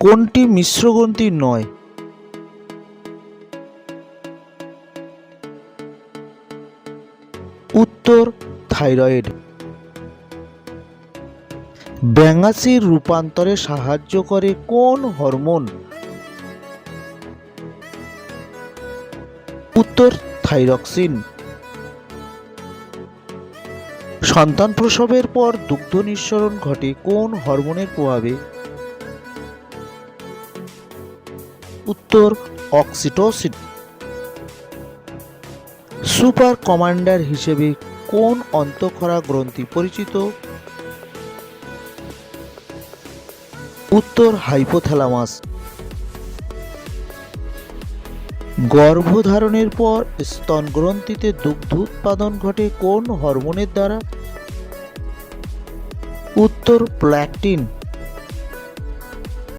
কোনটি মিশ্রগ্রন্থি নয়? উত্তর থাইরয়েড। ব্যাঙাশির রূপান্তরে সাহায্য করে কোন হরমোন? উত্তর থাইরক্সিন। সন্তান প্রসবের পর দুগ্ধ নিঃসরণ ঘটে কোন হরমোনের প্রভাবে? উত্তর অক্সিটোসিন। সুপার কমান্ডার হিসেবে কোন অন্তঃক্ষরা গ্রন্থি পরিচিত? উত্তর হাইপোথ্যালামাস। গর্ভধারণের পর স্তন গ্রন্থিতে দুগ্ধ উৎপাদন ঘটে কোন হরমোনের দ্বারা? উত্তর প্রোল্যাক্টিন।